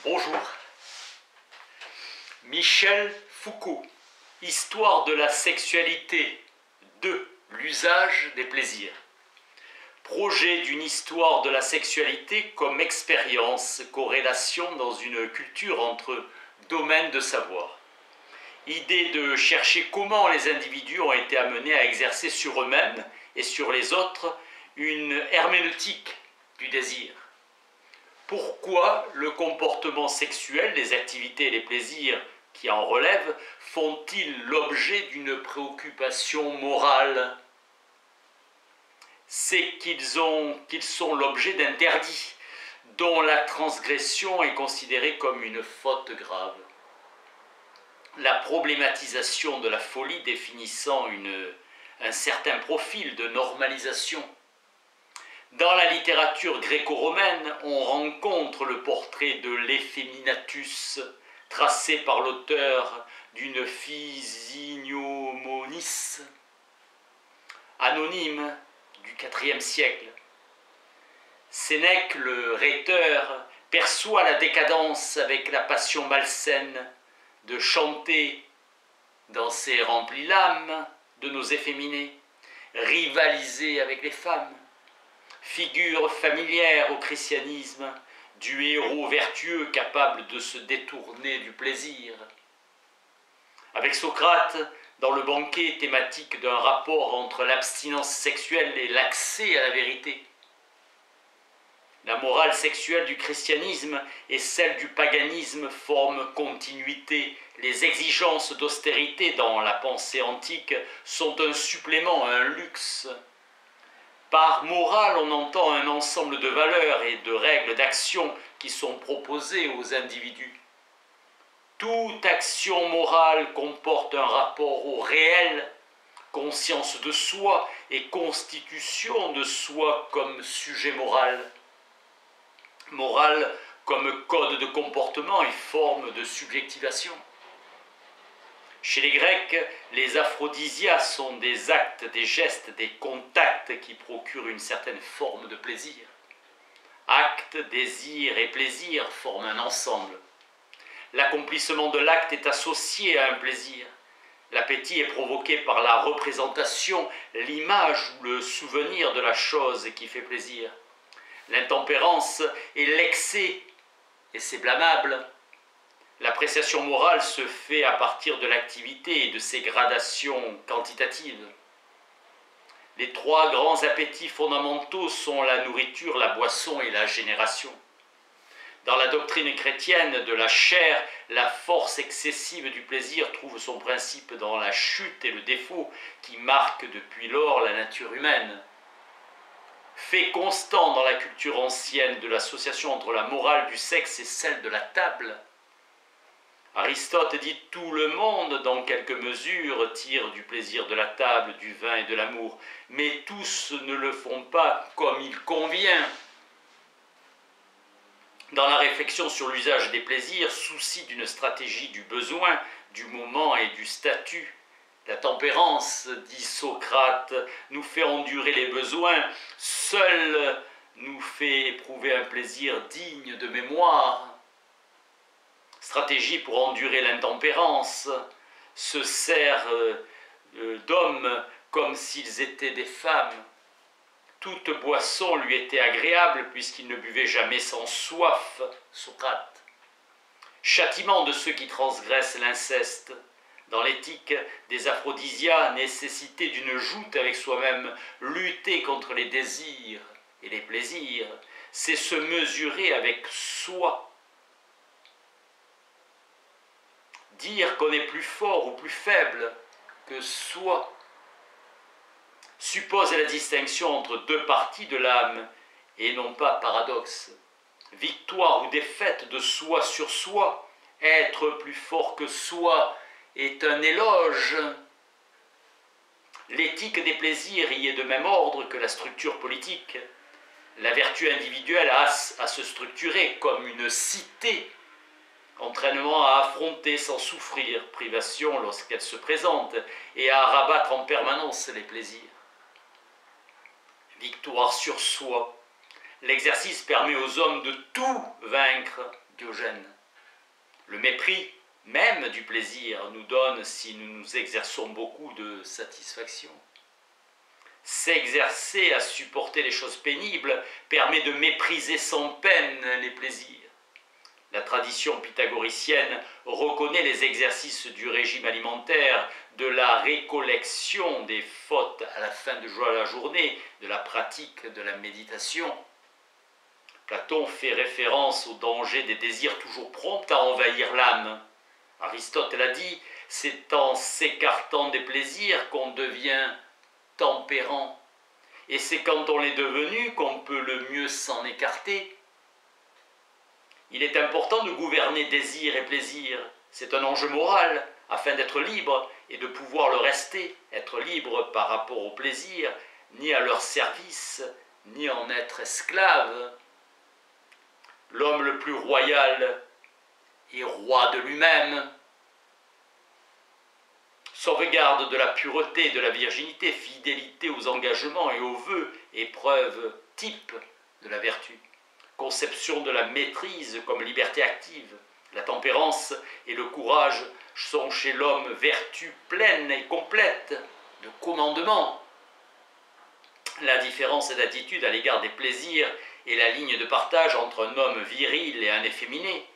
Bonjour. Michel Foucault, Histoire de la sexualité 2, l'usage des plaisirs. Projet d'une histoire de la sexualité comme expérience, corrélation dans une culture entre domaines de savoir. Idée de chercher comment les individus ont été amenés à exercer sur eux-mêmes et sur les autres une herméneutique du désir. Pourquoi le comportement sexuel, les activités et les plaisirs qui en relèvent font-ils l'objet d'une préoccupation morale? C'est qu'ils sont l'objet d'interdits, dont la transgression est considérée comme une faute grave. La problématisation de la folie définissant un certain profil de normalisation. Dans la littérature gréco-romaine, on rencontre le portrait de l'Effeminatus, tracé par l'auteur d'une Physiognomonis, anonyme du IVe siècle. Sénèque, le rhéteur, perçoit la décadence avec la passion malsaine de chanter dans ses remplis l'âme de nos efféminés, rivaliser avec les femmes. Figure familière au christianisme du héros vertueux capable de se détourner du plaisir. Avec Socrate, dans le banquet thématique d'un rapport entre l'abstinence sexuelle et l'accès à la vérité. La morale sexuelle du christianisme et celle du paganisme forment continuité. Les exigences d'austérité dans la pensée antique sont un supplément, un luxe. Par morale, on entend un ensemble de valeurs et de règles d'action qui sont proposées aux individus. Toute action morale comporte un rapport au réel, conscience de soi et constitution de soi comme sujet moral. Morale comme code de comportement et forme de subjectivation. Chez les Grecs, les aphrodisias sont des actes, des gestes, des contacts qui procurent une certaine forme de plaisir. Acte, désir et plaisir forment un ensemble. L'accomplissement de l'acte est associé à un plaisir. L'appétit est provoqué par la représentation, l'image ou le souvenir de la chose qui fait plaisir. L'intempérance est l'excès, et c'est blâmable. L'appréciation morale se fait à partir de l'activité et de ses gradations quantitatives. Les trois grands appétits fondamentaux sont la nourriture, la boisson et la génération. Dans la doctrine chrétienne de la chair, la force excessive du plaisir trouve son principe dans la chute et le défaut qui marquent depuis lors la nature humaine. Fait constant dans la culture ancienne de l'association entre la morale du sexe et celle de la table. Aristote dit « Tout le monde, dans quelque mesure, tire du plaisir de la table, du vin et de l'amour, mais tous ne le font pas comme il convient. » Dans la réflexion sur l'usage des plaisirs, souci d'une stratégie du besoin, du moment et du statut. La tempérance, dit Socrate, nous fait endurer les besoins, seule nous fait éprouver un plaisir digne de mémoire. Stratégie pour endurer l'intempérance, se sert d'hommes comme s'ils étaient des femmes. Toute boisson lui était agréable puisqu'il ne buvait jamais sans soif, Socrate. Châtiment de ceux qui transgressent l'inceste. Dans l'éthique des aphrodisias, nécessité d'une joute avec soi-même, lutter contre les désirs et les plaisirs, c'est se mesurer avec soi. Dire qu'on est plus fort ou plus faible que soi suppose la distinction entre deux parties de l'âme et non pas paradoxe. Victoire ou défaite de soi sur soi, être plus fort que soi est un éloge. L'éthique des plaisirs y est de même ordre que la structure politique. La vertu individuelle a à se structurer comme une cité. Entraînement à affronter sans souffrir, privation lorsqu'elle se présente, et à rabattre en permanence les plaisirs. Victoire sur soi. L'exercice permet aux hommes de tout vaincre, Diogène. Le mépris même du plaisir nous donne, si nous nous exerçons beaucoup, de satisfaction. S'exercer à supporter les choses pénibles permet de mépriser sans peine les plaisirs. La tradition pythagoricienne reconnaît les exercices du régime alimentaire, de la récollection des fautes à la fin de la journée, de la pratique de la méditation. Platon fait référence au danger des désirs toujours prompts à envahir l'âme. Aristote l'a dit, c'est en s'écartant des plaisirs qu'on devient tempérant. Et c'est quand on l'est devenu qu'on peut le mieux s'en écarter. Il est important de gouverner désir et plaisir. C'est un enjeu moral, afin d'être libre et de pouvoir le rester, être libre par rapport au plaisir, ni à leur service, ni en être esclave. L'homme le plus royal est roi de lui-même. Sauvegarde de la pureté, de la virginité, fidélité aux engagements et aux vœux, épreuve type de la vertu. Conception de la maîtrise comme liberté active. La tempérance et le courage sont chez l'homme vertus pleines et complètes de commandement. La différence d'attitude à l'égard des plaisirs est la ligne de partage entre un homme viril et un efféminé.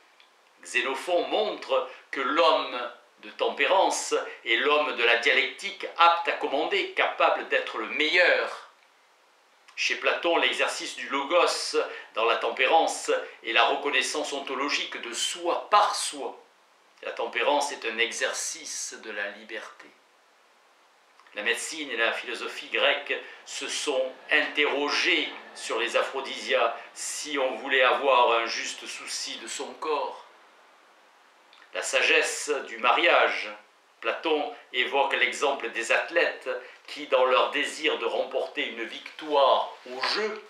Xénophon montre que l'homme de tempérance est l'homme de la dialectique apte à commander, capable d'être le meilleur. Chez Platon, l'exercice du logos dans la tempérance est la reconnaissance ontologique de soi par soi. La tempérance est un exercice de la liberté. La médecine et la philosophie grecque se sont interrogées sur les aphrodisias si on voulait avoir un juste souci de son corps. La sagesse du mariage. Platon évoque l'exemple des athlètes qui, dans leur désir de remporter une victoire au jeu,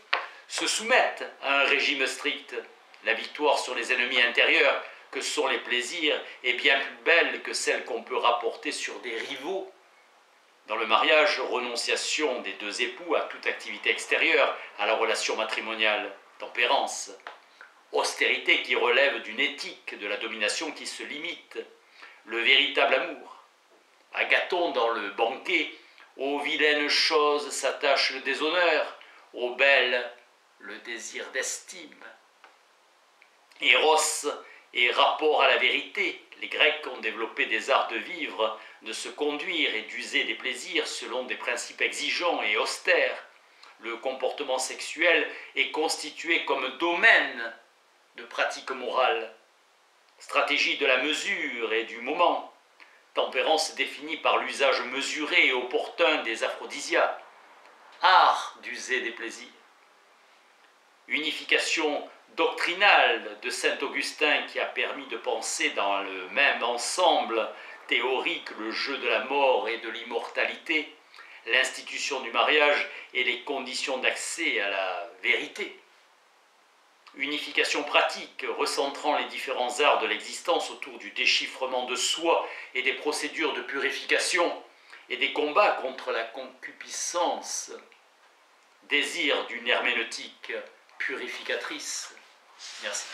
se soumettent à un régime strict. La victoire sur les ennemis intérieurs, que sont les plaisirs, est bien plus belle que celle qu'on peut rapporter sur des rivaux. Dans le mariage, renonciation des deux époux à toute activité extérieure à la relation matrimoniale, tempérance. Austérité qui relève d'une éthique de la domination qui se limite, le véritable amour. Agathon dans le banquet, aux vilaines choses s'attache le déshonneur, aux belles le désir d'estime. Eros et rapport à la vérité. Les Grecs ont développé des arts de vivre, de se conduire et d'user des plaisirs selon des principes exigeants et austères. Le comportement sexuel est constitué comme domaine de pratique morale. Stratégie de la mesure et du moment. Tempérance définie par l'usage mesuré et opportun des aphrodisiaques. Art d'user des plaisirs. Unification doctrinale de saint Augustin qui a permis de penser dans le même ensemble théorique le jeu de la mort et de l'immortalité, l'institution du mariage et les conditions d'accès à la vérité. Unification pratique, recentrant les différents arts de l'existence autour du déchiffrement de soi et des procédures de purification et des combats contre la concupiscence. Désir d'une herméneutique purificatrice. Merci.